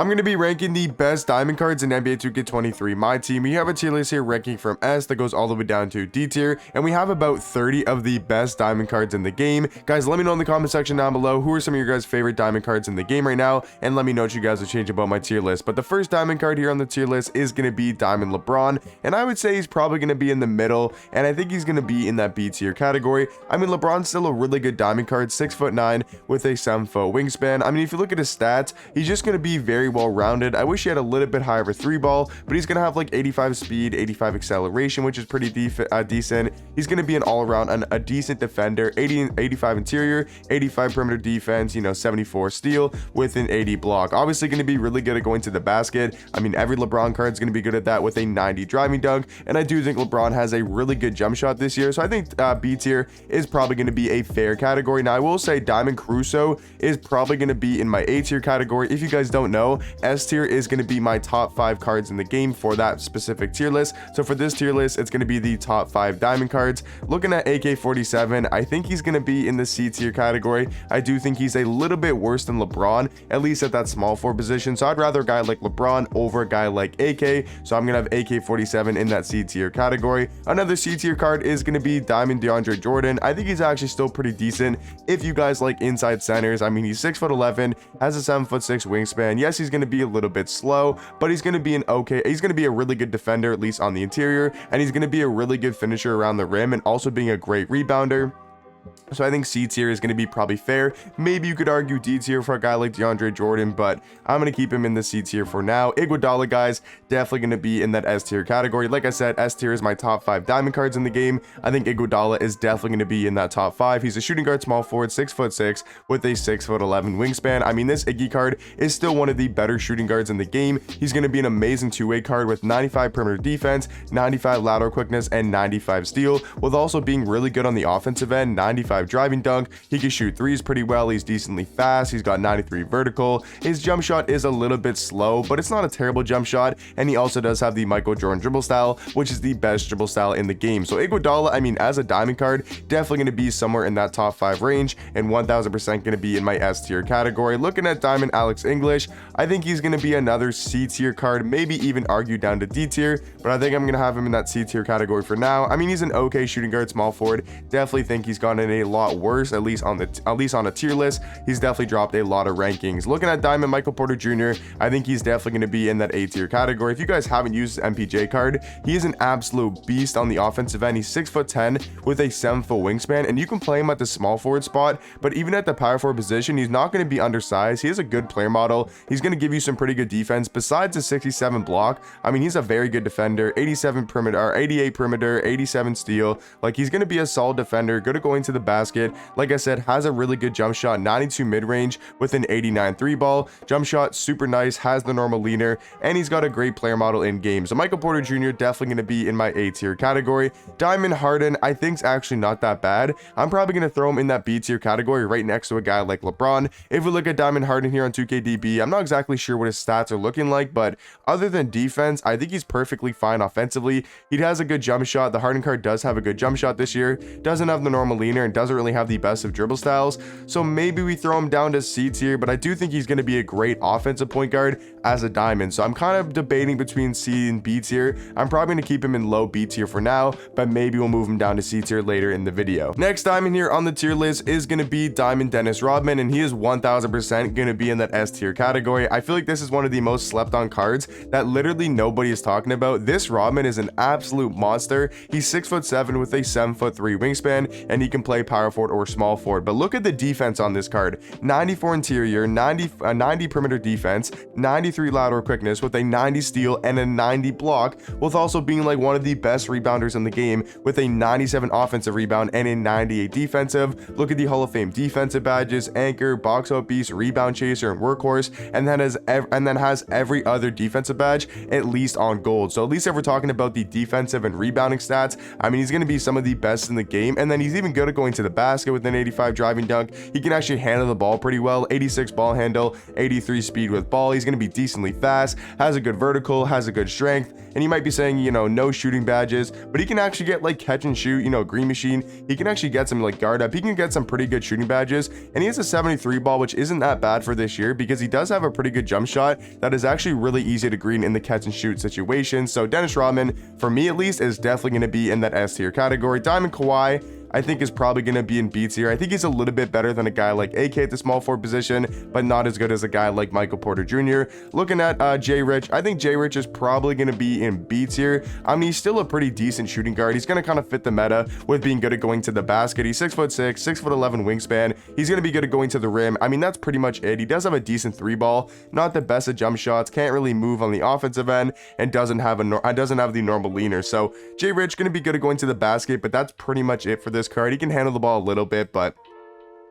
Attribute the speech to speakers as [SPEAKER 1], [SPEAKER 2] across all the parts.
[SPEAKER 1] I'm going to be ranking the best diamond cards in NBA 2K23 My Team. We have a tier list here ranking from S that goes all the way down to D tier, and we have about 30 of the best diamond cards in the game. Guys, let me know in the comment section down below who are some of your guys' favorite diamond cards in the game right now, and let me know what you guys are changing about my tier list. But the first diamond card here on the tier list is going to be Diamond LeBron, and I would say he's probably going to be in the middle, and I think he's going to be in that B tier category. I mean, LeBron's still a really good diamond card, 6'9" with a 7-foot wingspan. I mean, if you look at his stats, he's just going to be very well rounded. I wish he had a little bit higher of a 3-ball, but he's going to have like 85 speed, 85 acceleration, which is pretty decent. He's going to be an all-around, a decent defender, 85 interior, 85 perimeter defense, 74 steal with an 80 block. Obviously going to be really good at going to the basket. I mean, every LeBron card is going to be good at that with a 90 driving dunk, and I do think LeBron has a really good jump shot this year, so I think B tier is probably going to be a fair category. Now, I will say Diamond Caruso is probably going to be in my A tier category. If you guys don't know, S tier is going to be my top 5 cards in the game for that specific tier list. So for this tier list, it's going to be the top 5 diamond cards. Looking at AK-47, I think he's going to be in the C tier category. I do think he's a little bit worse than LeBron, at least at that small forward position. So I'd rather a guy like LeBron over a guy like AK. So I'm going to have AK-47 in that C tier category. Another C tier card is going to be Diamond DeAndre Jordan. I think he's actually still pretty decent if you guys like inside centers. I mean, he's 6'11", has a 7'6" wingspan. Yes, he's going to be a little bit slow, but he's going to be he's going to be a really good defender, at least on the interior, and he's going to be a really good finisher around the rim and also being a great rebounder. So I think C tier is going to be probably fair. Maybe you could argue D tier for a guy like DeAndre Jordan, but I'm going to keep him in the C tier for now. Iguodala, guys, definitely going to be in that S tier category. Like I said, S tier is my top 5 diamond cards in the game. I think Iguodala is definitely going to be in that top 5. He's a shooting guard, small forward, 6'6" with a 6'11" wingspan. I mean, this Iggy card is still one of the better shooting guards in the game. He's going to be an amazing two-way card with 95 perimeter defense, 95 lateral quickness, and 95 steal, with also being really good on the offensive end, 95 driving dunk. He can shoot threes pretty well. He's decently fast. He's got 93 vertical. His jump shot is a little bit slow, but it's not a terrible jump shot. And he also does have the Michael Jordan dribble style, which is the best dribble style in the game. So Iguodala, I mean, as a diamond card, definitely going to be somewhere in that top 5 range, and 1000% going to be in my S tier category. Looking at Diamond Alex English, I think he's going to be another C tier card, maybe even argue down to D tier, but I think I'm going to have him in that C tier category for now. I mean, he's an okay shooting guard, small forward. Definitely think he's gotten a lot worse, at least on a tier list. He's definitely dropped a lot of rankings. Looking at Diamond Michael Porter Jr., I think he's definitely going to be in that A tier category. If you guys haven't used his MPJ card, he is an absolute beast on the offensive end. He's 6'10" with a 7-foot wingspan, and you can play him at the small forward spot, but even at the power forward position, he's not going to be undersized. He is a good player model. He's going to give you some pretty good defense. Besides a 67 block, I mean, he's a very good defender, 87 perimeter, or 88 perimeter, 87 steal. Like, he's going to be a solid defender, good at going to the basket. Like I said, has a really good jump shot, 92 mid-range with an 89 3-ball. Jump shot, super nice, has the normal leaner, and he's got a great player model in game. So Michael Porter Jr. definitely going to be in my A tier category. Diamond Harden, I think is actually not that bad. I'm probably going to throw him in that B tier category right next to a guy like LeBron. If we look at Diamond Harden here on 2KDB, I'm not exactly sure what his stats are looking like, but other than defense, I think he's perfectly fine offensively. He has a good jump shot. The Harden card does have a good jump shot this year. Doesn't have the normal leaner and doesn't really have the best of dribble styles, so maybe we throw him down to C tier, but I do think he's going to be a great offensive point guard as a diamond. So I'm kind of debating between C and B tier. I'm probably going to keep him in low B tier for now, but maybe we'll move him down to C tier later in the video. Next diamond here on the tier list is going to be Diamond Dennis Rodman, and he is 1000% going to be in that S tier category. I feel like this is one of the most slept on cards that literally nobody is talking about. This Rodman is an absolute monster. He's 6'7" with a 7'3" wingspan, and he can play power forward or small forward. But look at the defense on this card: 94 interior, 90 perimeter defense, 93 lateral quickness with a 90 steal and a 90 block, with also being like one of the best rebounders in the game with a 97 offensive rebound and a 98 defensive. Look at the Hall of Fame defensive badges: anchor, box out beast, rebound chaser, and workhorse, and then has every other defensive badge at least on gold. So at least if we're talking about the defensive and rebounding stats, I mean, he's going to be some of the best in the game, and then he's even good at going to the basket with an 85 driving dunk. He can actually handle the ball pretty well. 86 ball handle, 83 speed with ball. He's going to be decently fast, has a good vertical, has a good strength. And you might be saying, you know, no shooting badges, but he can actually get like catch and shoot, you know, green machine. He can actually get some like guard up. He can get some pretty good shooting badges. And he has a 73 ball, which isn't that bad for this year because he does have a pretty good jump shot that is actually really easy to green in the catch and shoot situation. So Dennis Rodman, for me at least, is definitely going to be in that S tier category. Diamond Kawhi, I think is probably going to be in B tier. I think he's a little bit better than a guy like AK at the small forward position, but not as good as a guy like Michael Porter Jr. Looking at Jay Rich, I think Jay Rich is probably going to be in B tier. I mean, he's still a pretty decent shooting guard. He's going to kind of fit the meta with being good at going to the basket. He's 6'6", 6'11" wingspan. He's going to be good at going to the rim. I mean, that's pretty much it. He does have a decent three ball, not the best at jump shots, can't really move on the offensive end, and doesn't have the normal leaner. So Jay Rich going to be good at going to the basket, but that's pretty much it for this card. He can handle the ball a little bit, but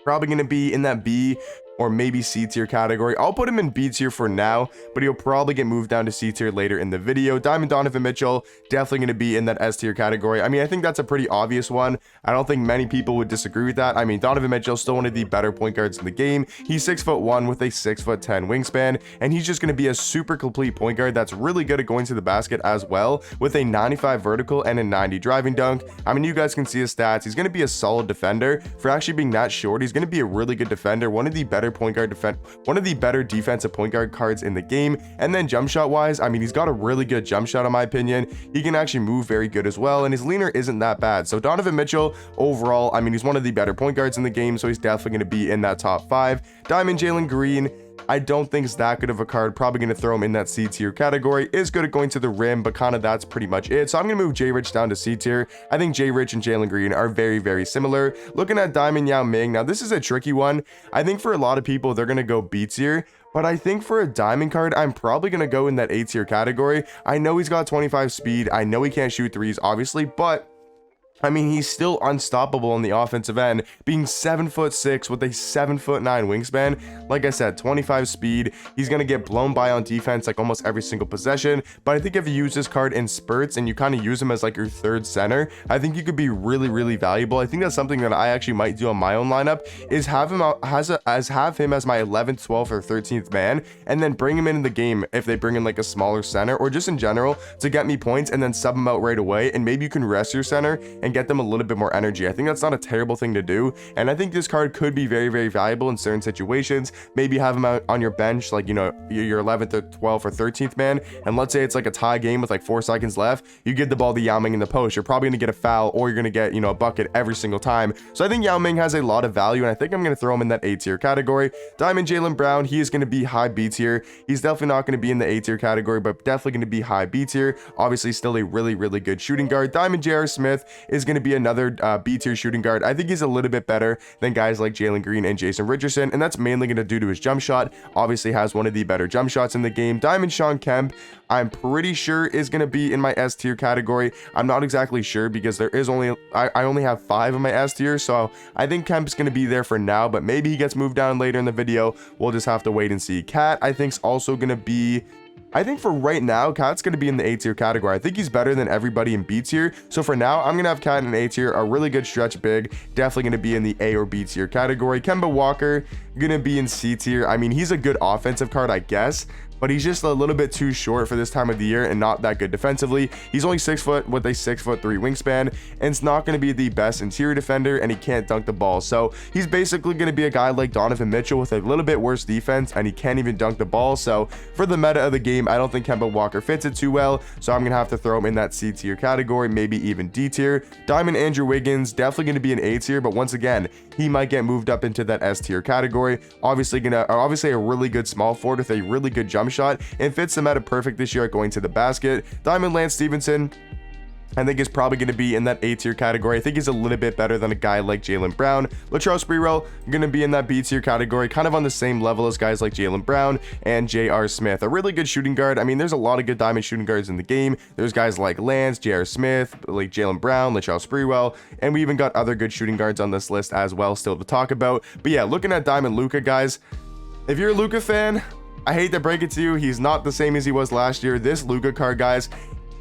[SPEAKER 1] probably going to be in that B or maybe C tier category. I'll put him in B tier for now, but he'll probably get moved down to C tier later in the video. Donovan Mitchell, definitely going to be in that S tier category. I mean, I think that's a pretty obvious one. I don't think many people would disagree with that. I mean, Donovan Mitchell is still one of the better point guards in the game. He's 6'1" with a 6'10" wingspan, and he's just going to be a super complete point guard that's really good at going to the basket as well, with a 95 vertical and a 90 driving dunk. I mean, you guys can see his stats. He's going to be a solid defender for actually being that short. He's going to be a really good defender, one of the better defensive point guard cards in the game. And then jump shot wise, I mean, he's got a really good jump shot in my opinion. He can actually move very good as well, and his leaner isn't that bad. So Donovan Mitchell overall, I mean, he's one of the better point guards in the game, so he's definitely going to be in that top 5. Diamond Jalen Green, I don't think it's that good of a card. Probably going to throw him in that C tier category. Is good at going to the rim, but kind of that's pretty much it. So I'm going to move Jay Rich down to C tier. I think Jay Rich and Jalen Green are very, very similar. Looking at Diamond Yao Ming, now this is a tricky one. I think for a lot of people, they're going to go B tier. But I think for a diamond card, I'm probably going to go in that A tier category. I know he's got 25 speed. I know he can't shoot threes, obviously, but I mean, he's still unstoppable on the offensive end, being 7'6" with a 7'9" wingspan. Like I said, 25 speed. He's going to get blown by on defense like almost every single possession. But I think if you use this card in spurts and you kind of use him as like your third center, I think you could be really, really valuable. I think that's something that I actually might do on my own lineup, is have him as my 11th, 12th, or 13th man, and then bring him in the game if they bring in like a smaller center, or just in general to get me points, and then sub him out right away. And maybe you can rest your center and get them a little bit more energy. I think that's not a terrible thing to do, and I think this card could be very, very valuable in certain situations. Maybe have him out on your bench, like, you know, your 11th or 12th or 13th man, and let's say it's like a tie game with like 4 seconds left. You give the ball to Yao Ming in the post, you're probably going to get a foul, or you're going to get, you know, a bucket every single time. So I think Yao Ming has a lot of value, and I think I'm going to throw him in that A tier category. Diamond Jalen Brown, he is going to be high B tier. He's definitely not going to be in the A tier category, but definitely going to be high B tier. Obviously still a really, really good shooting guard. Diamond J.R. Smith is going to be another B tier shooting guard. I think he's a little bit better than guys like Jalen Green and Jason Richardson, and that's mainly going to due to his jump shot. Obviously has one of the better jump shots in the game. Diamond Sean Kemp, I'm pretty sure is going to be in my S tier category. I'm not exactly sure because there is only I only have 5 in my S tier, so I think Kemp's going to be there for now, but maybe he gets moved down later in the video. We'll just have to wait and see. Cat, I think, is also going to be, I think for right now, Cat's going to be in the A tier category. I think he's better than everybody in B tier. So for now, I'm going to have Cat in A tier, a really good stretch big. Definitely going to be in the A or B tier category. Kemba Walker, going to be in C tier. I mean, he's a good offensive card, I guess, but he's just a little bit too short for this time of the year and not that good defensively. He's only 6 foot with a 6'3" wingspan, and it's not going to be the best interior defender, and he can't dunk the ball. So he's basically going to be a guy like Donovan Mitchell with a little bit worse defense, and he can't even dunk the ball. So for the meta of the game, I don't think Kemba Walker fits it too well, so I'm going to have to throw him in that C tier category, maybe even D tier. Diamond Andrew Wiggins, definitely going to be an A tier, but once again, he might get moved up into that S tier category. Obviously a really good small forward with a really good jump shot, and fits the meta perfect this year at going to the basket. Diamond Lance Stevenson, I think is probably going to be in that A tier category. I think he's a little bit better than a guy like Jalen Brown. Latrell Sprewell going to be in that B tier category, kind of on the same level as guys like Jalen Brown and J.R. Smith. A really good shooting guard. I mean, there's a lot of good diamond shooting guards in the game. There's guys like Lance, J.R. Smith, like Jalen Brown, Latrell Sprewell, and we even got other good shooting guards on this list as well still to talk about. But yeah, looking at Diamond Luka, guys, if you're a Luka fan, I hate to break it to you, he's not the same as he was last year. This Luka card, guys,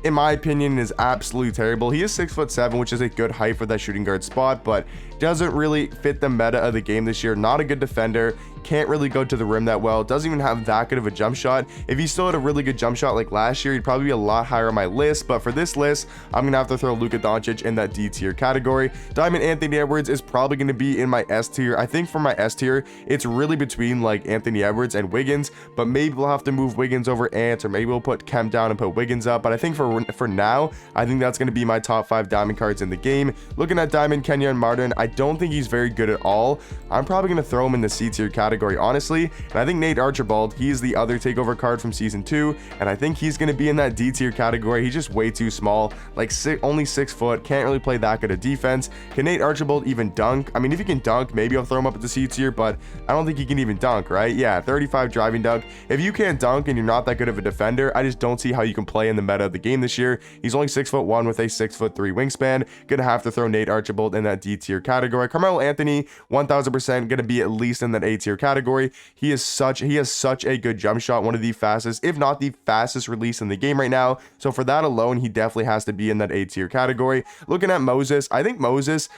[SPEAKER 1] in my opinion, is absolutely terrible. He is 6'7", which is a good height for that shooting guard spot, but doesn't really fit the meta of the game this year. Not a good defender, can't really go to the rim that well, doesn't even have that good of a jump shot. If he still had a really good jump shot like last year, he'd probably be a lot higher on my list, but for this list, I'm gonna have to throw Luka Doncic in that D tier category. Diamond Anthony Edwards is probably gonna be in my S tier. I think for my S tier, it's really between like Anthony Edwards and Wiggins, but maybe we'll have to move Wiggins over Ant, or maybe we'll put Kem down and put Wiggins up. But I think for now, I think that's gonna be my top 5 diamond cards in the game. Looking at Diamond Kenyon Martin, I don't think he's very good at all. I'm probably gonna throw him in the C tier category, honestly. And I think Nate Archibald, he's the other takeover card from season 2, and I think he's going to be in that D tier category. He's just way too small, like only 6 foot, can't really play that good of defense. Can Nate Archibald even dunk? I mean, if he can dunk, maybe I'll throw him up at the C tier, but I don't think he can even dunk, right? Yeah, 35 driving dunk. If you can't dunk and you're not that good of a defender, I just don't see how you can play in the meta of the game this year. He's only 6'1" with a 6'3" wingspan. Gonna have to throw Nate Archibald in that D tier category. Carmelo Anthony, 1000% gonna be at least in that A tier category. He has such a good jump shot, one of the fastest, if not the fastest release in the game right now. So for that alone, he definitely has to be in that A tier category. Looking at Moses, I think Moses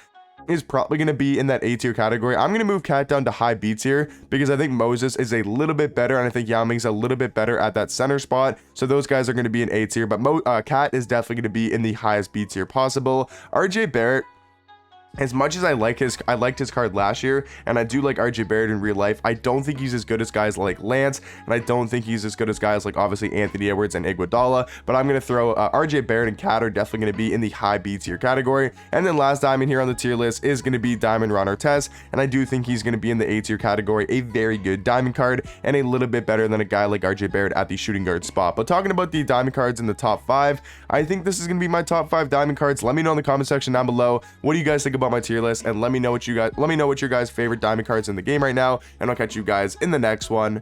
[SPEAKER 1] is probably going to be in that A tier category. I'm going to move Cat down to high B tier because I think Moses is a little bit better, and I think Yao Ming's a little bit better at that center spot. So those guys are going to be in A tier, but Cat is definitely going to be in the highest B tier possible. RJ Barrett, as much as I liked his card last year, and I do like RJ Barrett in real life, I don't think he's as good as guys like Lance, and I don't think he's as good as guys like obviously Anthony Edwards and Iguodala. But I'm gonna throw RJ Barrett and Cat are definitely gonna be in the high B tier category. And then last diamond here on the tier list is gonna be Diamond Ron Artest, and I do think he's gonna be in the A tier category. A very good diamond card and a little bit better than a guy like RJ Barrett at the shooting guard spot. But talking about the diamond cards in the top 5, I think this is gonna be my top 5 diamond cards. Let me know in the comment section down below, what do you guys think about my tier list, and let me know what your guys favorite diamond cards in the game right now, and I'll catch you guys in the next one.